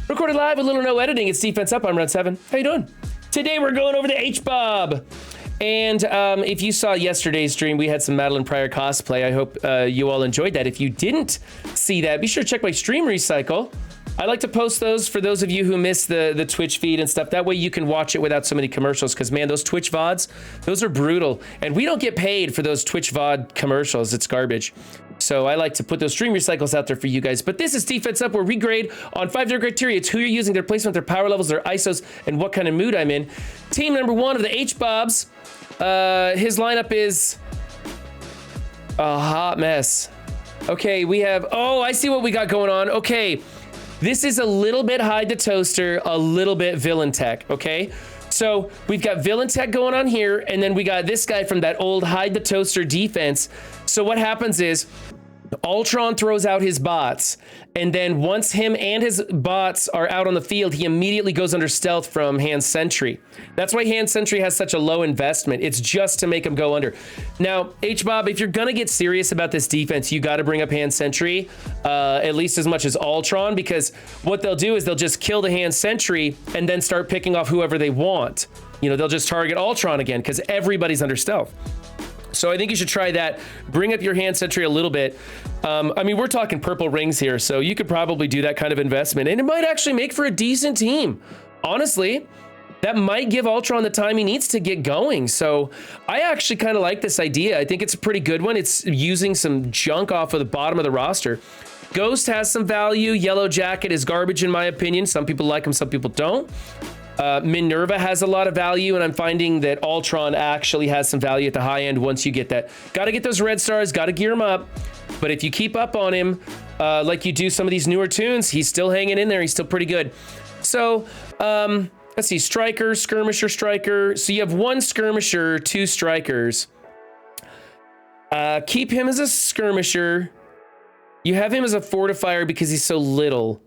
Recorded live with little or no editing. It's Defense Up. I'm Round 7. How you doing? Today we're going over the Hbob. And if you saw yesterday's stream, we had some Madeline Pryor cosplay. I hope you all enjoyed that. If you didn't see that, be sure to check my stream recycle. I like to post those for those of you who miss the Twitch feed and stuff. That way you can watch it without so many commercials, because man, those Twitch VODs, those are brutal. And we don't get paid for those Twitch VOD commercials. It's garbage. So I like to put those stream recycles out there for you guys. But this is Defense Up, where we grade on 5 different criteria. It's who you're using, their placement, their power levels, their ISOs, and what kind of mood I'm in. Team number 1 of the Hbobs, his lineup is a hot mess. Okay, we have, oh, I see what we got going on. Okay, this is a little bit Hide the Toaster, a little bit Villain Tech, okay? So we've got Villain Tech going on here, and then we got this guy from that old Hide the Toaster defense. So what happens is Ultron throws out his bots, and then once him and his bots are out on the field, he immediately goes under stealth from Hand Sentry. That's why Hand Sentry has such a low investment. It's just to make him go under. Now, Hbob, if you're gonna get serious about this defense, you gotta bring up Hand Sentry, at least as much as Ultron, because what they'll do is they'll just kill the Hand Sentry and then start picking off whoever they want. You know, they'll just target Ultron again because everybody's under stealth. So I think you should try that. Bring up your Hand Sentry a little bit. I mean, we're talking purple rings here, so you could probably do that kind of investment, and it might actually make for a decent team. Honestly, that might give Ultron the time he needs to get going. So I actually kind of like this idea. I think it's a pretty good one. It's using some junk off of the bottom of the roster. Ghost has some value. Yellow Jacket is garbage in my opinion. Some people like him, some people don't. Minerva has a lot of value, and I'm finding that Ultron actually has some value at the high end once you get that. Got to get those red stars, got to gear him up. But if you keep up on him, like you do some of these newer tunes, he's still hanging in there. He's still pretty good. So, let's see, Striker, Skirmisher, Striker. So you have 1 Skirmisher, 2 Strikers. Keep him as a Skirmisher. You have him as a Fortifier because he's so little.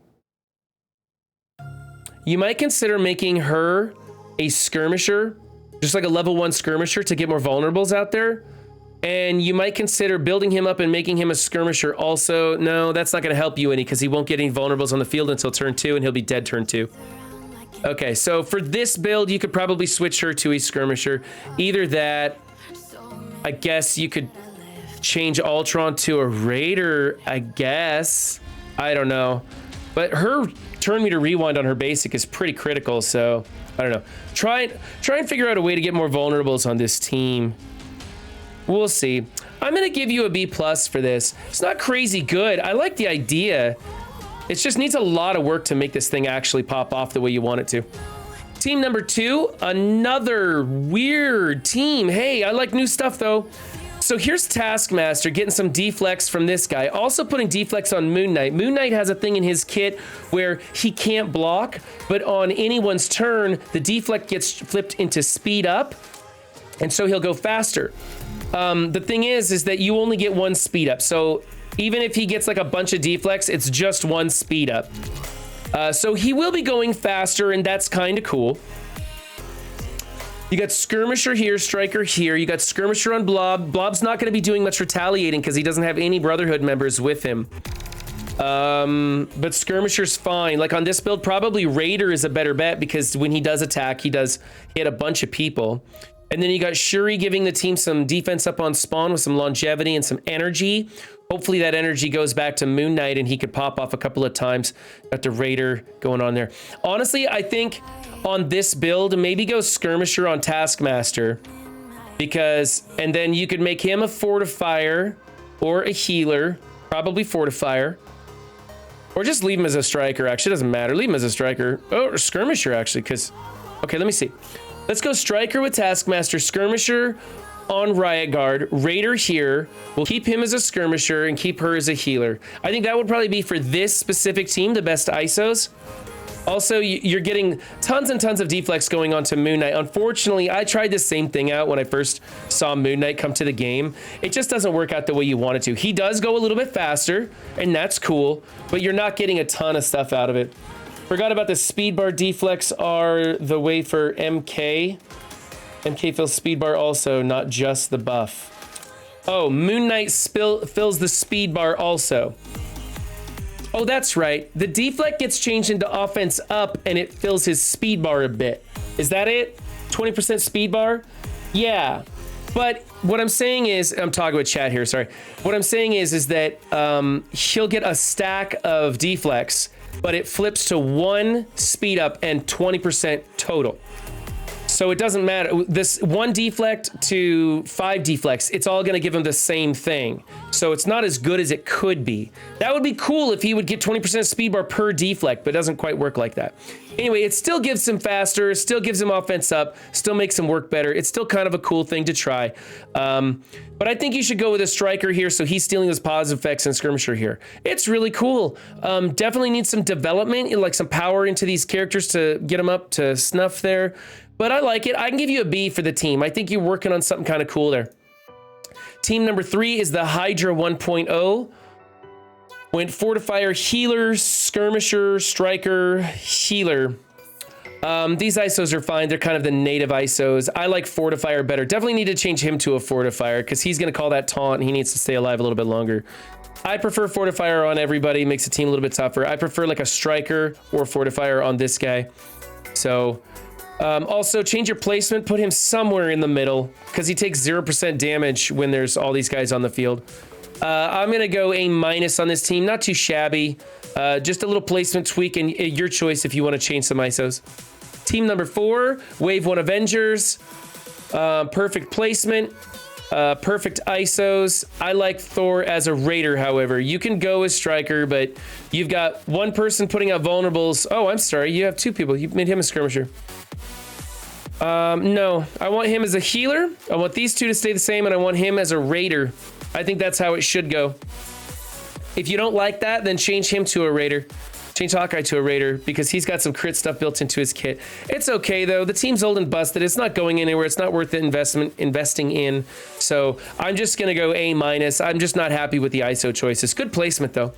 You might consider making her a Skirmisher, just like a level 1 Skirmisher to get more vulnerables out there. And you might consider building him up and making him a Skirmisher also. No, that's not going to help you any, because he won't get any vulnerables on the field until turn 2, and he'll be dead turn 2. Okay, so for this build, you could probably switch her to a Skirmisher. Either that, I guess you could change Ultron to a Raider, I guess. I don't know. But her turn meter rewind on her basic is pretty critical, so I don't know. Try and figure out a way to get more vulnerables on this team. We'll see. I'm gonna give you a B+ for this. It's not crazy good. I like the idea. It just needs a lot of work to make this thing actually pop off the way you want it to. Team number 2, another weird team. Hey, I like new stuff though. So here's Taskmaster getting some deflex from this guy. Also putting deflex on Moon Knight. Moon Knight has a thing in his kit where he can't block, but on anyone's turn, the deflect gets flipped into speed up, and so he'll go faster. The thing is that you only get 1 speed up. So even if he gets like a bunch of deflex, it's just 1 speed up. So he will be going faster, and that's kind of cool. You got Skirmisher here, Striker here. You got Skirmisher on Blob. Blob's not going to be doing much retaliating because he doesn't have any Brotherhood members with him. But Skirmisher's fine. Like on this build, probably Raider is a better bet because when he does attack, he does hit a bunch of people. And then you got Shuri giving the team some defense up on spawn with some longevity and some energy. Hopefully that energy goes back to Moon Knight and he could pop off a couple of times. Got the Raider going on there. Honestly, I think on this build, maybe go Skirmisher on Taskmaster, because, and then you could make him a Fortifier or a Healer, probably Fortifier, or just leave him as a Striker. Actually, it doesn't matter. Leave him as a Striker. Oh, or Skirmisher actually, because, okay, let me see. Let's go Striker with Taskmaster, Skirmisher on Riot Guard, Raider here. We'll keep him as a Skirmisher and keep her as a Healer. I think that would probably be for this specific team the best ISOs. Also, you're getting tons and tons of deflex going on to Moon Knight. Unfortunately, I tried the same thing out when I first saw Moon Knight come to the game. It just doesn't work out the way you want it to. He does go a little bit faster, and that's cool, but you're not getting a ton of stuff out of it. Forgot about the speed bar deflex are the way for MK. MK fills speed bar also, not just the buff. Oh, Moon Knight fills the speed bar also. Oh, that's right. The deflect gets changed into offense up and it fills his speed bar a bit. Is that it? 20% speed bar? Yeah. But what I'm saying is, I'm talking with chat here, sorry. What I'm saying is that he'll get a stack of deflects, but it flips to 1 speed up and 20% total. So it doesn't matter. This 1 deflect to 5 deflects, it's all going to give him the same thing. So it's not as good as it could be. That would be cool if he would get 20% speed bar per deflect, but it doesn't quite work like that. Anyway, it still gives him faster, still gives him offense up, still makes him work better. It's still kind of a cool thing to try. But I think you should go with a striker here, so he's stealing those positive effects and skirmisher here. It's really cool. Definitely needs some development, like some power into these characters to get them up to snuff there. But I like it. I can give you a B for the team. I think you're working on something kind of cool there. Team number 3 is the Hydra 1.0. Went fortifier, healer, skirmisher, striker, healer. These ISOs are fine. They're kind of the native ISOs. I like fortifier better. Definitely need to change him to a fortifier because he's going to call that taunt and he needs to stay alive a little bit longer. I prefer fortifier on everybody. Makes the team a little bit tougher. I prefer like a striker or fortifier on this guy. So... also, change your placement, put him somewhere in the middle, because he takes 0% damage when there's all these guys on the field. I'm going to go A- on this team. Not too shabby. Just a little placement tweak, and your choice if you want to change some ISOs. Team number 4, Wave 1 Avengers. Perfect placement. Perfect ISOs. I like Thor as a Raider, however. You can go as Striker, but you've got one person putting out vulnerables. Oh, I'm sorry. You have 2 people. You've made him a skirmisher. No, I want him as a healer. I want these 2 to stay the same, and I want him as a Raider. I think that's how it should go. If you don't like that, then change him to a Raider. Change Hawkeye to a Raider, because he's got some crit stuff built into his kit. It's okay, though. The team's old and busted. It's not going anywhere. It's not worth the investing in. So I'm just going to go A-. I'm just not happy with the ISO choices. Good placement, though.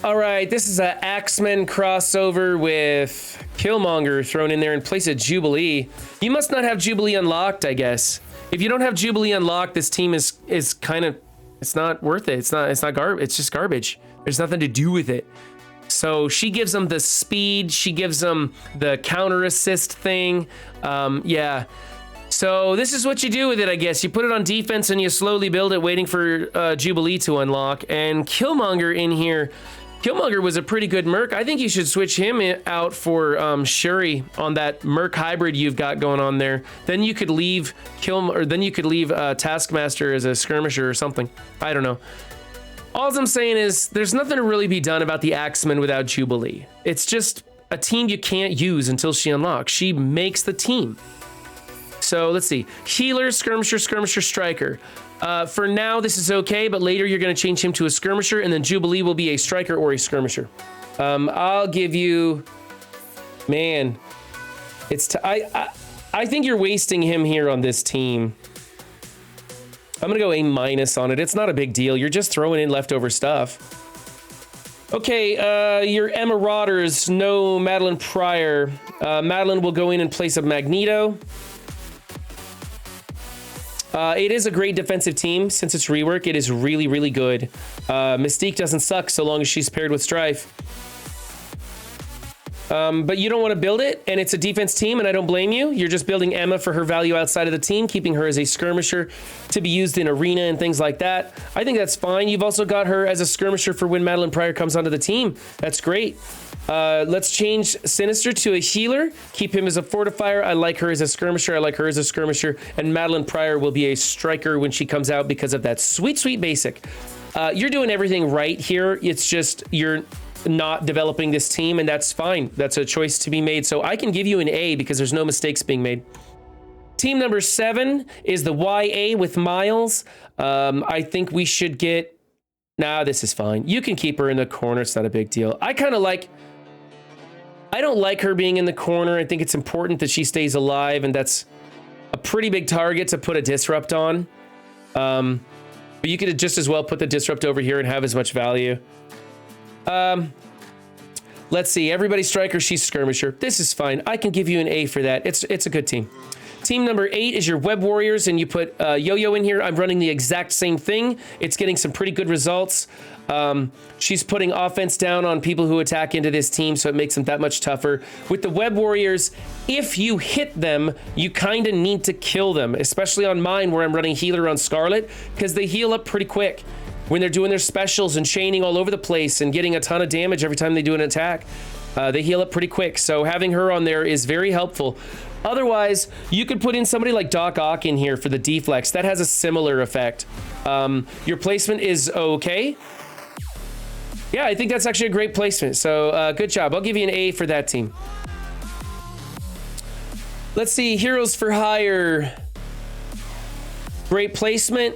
All right, this is an Axemen crossover with Killmonger thrown in there in place of Jubilee. You must not have Jubilee unlocked, I guess. If you don't have Jubilee unlocked, this team is kind of, it's not worth it. It's not garbage. It's just garbage. There's nothing to do with it. So she gives them the speed. She gives them the counter assist thing. Yeah. So this is what you do with it, I guess. You put it on defense and you slowly build it, waiting for Jubilee to unlock. And Killmonger in here. Killmonger was a pretty good Merc. I think you should switch him out for Shuri on that Merc hybrid you've got going on there. Then you could leave Taskmaster as a skirmisher or something. I don't know. All I'm saying is there's nothing to really be done about the Axemen without Jubilee. It's just a team you can't use until she unlocks. She makes the team. So let's see. Healer, skirmisher, skirmisher, striker. For now, this is okay, but later you're going to change him to a skirmisher, and then Jubilee will be a striker or a skirmisher. I'll give you... Man. I think you're wasting him here on this team. I'm going to go A- on it. It's not a big deal. You're just throwing in leftover stuff. Okay, your Emmarauders, no Madeline Pryor. Madeline will go in place of Magneto. It is a great defensive team. Since it's rework, it is really, really good. Mystique doesn't suck so long as she's paired with Strife. But you don't want to build it, and it's a defense team, and I don't blame you. You're just building Emma for her value outside of the team, keeping her as a skirmisher to be used in arena and things like that. I think that's fine. You've also got her as a skirmisher for when Madeline Pryor comes onto the team. That's great. Let's change Sinister to a healer. Keep him as a fortifier. I like her as a skirmisher. I like her as a skirmisher. And Madeline Pryor will be a striker when she comes out because of that sweet, sweet basic. You're doing everything right here. It's just you're not developing this team, and that's fine. That's a choice to be made. So I can give you an A because there's no mistakes being made. Team number 7 is the YA with Miles. I think we should get... Nah, this is fine. You can keep her in the corner. It's not a big deal. I don't like her being in the corner. I think it's important that she stays alive, and that's a pretty big target to put a disrupt on. But you could just as well put the disrupt over here and have as much value. Let's see. Everybody striker, she's skirmisher. This is fine. I can give you an A for that. It's a good team. Team number 8 is your Web Warriors, and you put Yo-Yo in here. I'm running the exact same thing. It's getting some pretty good results. She's putting offense down on people who attack into this team, so it makes them that much tougher. With the Web Warriors, if you hit them, you kind of need to kill them, especially on mine where I'm running healer on Scarlet, because they heal up pretty quick when they're doing their specials and chaining all over the place and getting a ton of damage every time they do an attack. They heal up pretty quick, so having her on there is very helpful. Otherwise, you could put in somebody like Doc Ock in here for the deflex. That has a similar effect. Your placement is okay. Yeah, I think that's actually a great placement. So good job. I'll give you an A for that team. Let's see, Heroes for Hire. Great placement.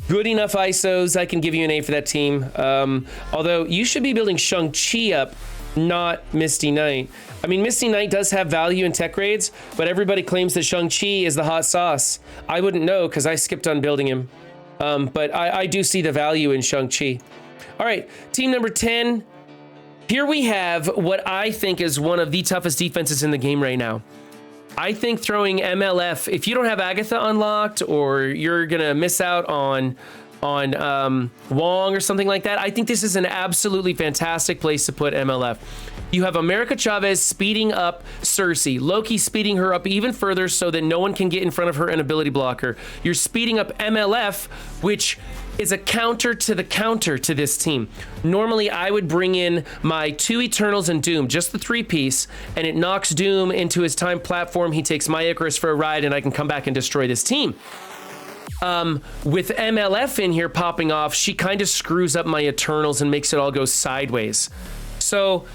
Good enough ISOs. I can give you an A for that team. Although you should be building Shang-Chi up, not Misty Knight. I mean, Misty Knight does have value in tech grades, but everybody claims that Shang-Chi is the hot sauce. I wouldn't know because I skipped on building him. But I do see the value in Shang-Chi. All right, team number 10. Here we have what I think is one of the toughest defenses in the game right now. I think throwing MLF, if you don't have Agatha unlocked or you're going to miss out on Wong or something like that, I think this is an absolutely fantastic place to put MLF. You have America Chavez speeding up Cersei, Loki speeding her up even further so that no one can get in front of her and ability block her. You're speeding up MLF, which is a counter to this team. Normally, I would bring in my 2 Eternals and Doom, just the 3-piece, and it knocks Doom into his time platform. He takes my Icarus for a ride, and I can come back and destroy this team. With MLF in here popping off, she kind of screws up my Eternals and makes it all go sideways. So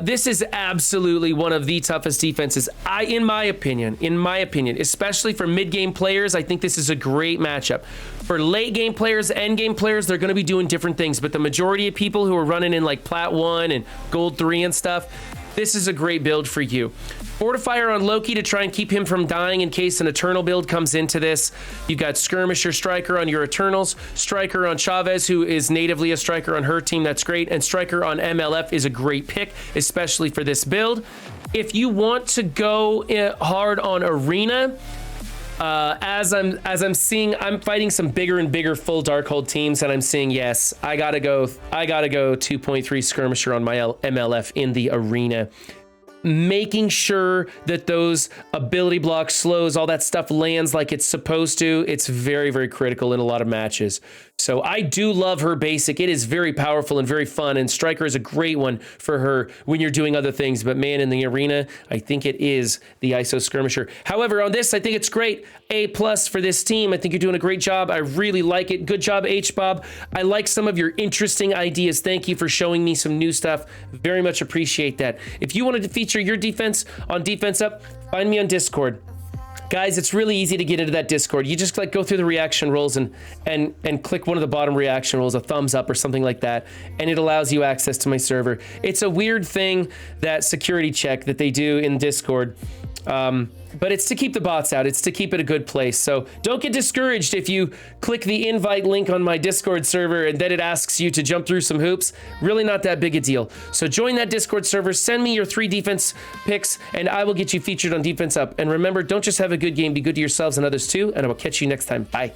this is absolutely one of the toughest defenses, in my opinion, especially for mid-game players. I think this is a great matchup. For late-game players, end-game players, they're going to be doing different things, but the majority of people who are running in like Plat 1 and Gold 3 and stuff, this is a great build for you. Fortifier on Loki to try and keep him from dying in case an Eternal build comes into this. You've got Skirmisher Striker on your Eternals, Striker on Chavez, who is natively a Striker on her team. That's great. And Striker on MLF is a great pick, especially for this build. If you want to go hard on Arena, as I'm seeing, I'm fighting some bigger and bigger full Darkhold teams, and I'm seeing, yes, I gotta go 2.3 Skirmisher on my MLF in the Arena. Making sure that those ability blocks, slows, all that stuff lands like it's supposed to, it's very, very critical in a lot of matches. So I do love her basic. It is very powerful and very fun, and Striker is a great one for her when you're doing other things. But man, in the Arena, I think it is the ISO Skirmisher. However, on this, I think it's great. A+ for this team. I think you're doing a great job. I really like it. Good job, Hbob. I like some of your interesting ideas. Thank you for showing me some new stuff. Very much appreciate that. If you wanted to feature your defense on Defense Up, find me on Discord. Guys, it's really easy to get into that Discord. You just go through the reaction roles and click one of the bottom reaction roles, a thumbs up or something like that, and it allows you access to my server. It's a weird thing, that security check that they do in Discord. But it's to keep the bots out. It's to keep it a good place. So don't get discouraged if you click the invite link on my Discord server and then it asks you to jump through some hoops. Really not that big a deal. So join that Discord server, send me your 3 defense picks, and I will get you featured on Defense Up. And remember, don't just have a good game, be good to yourselves and others too, and I will catch you next time. Bye.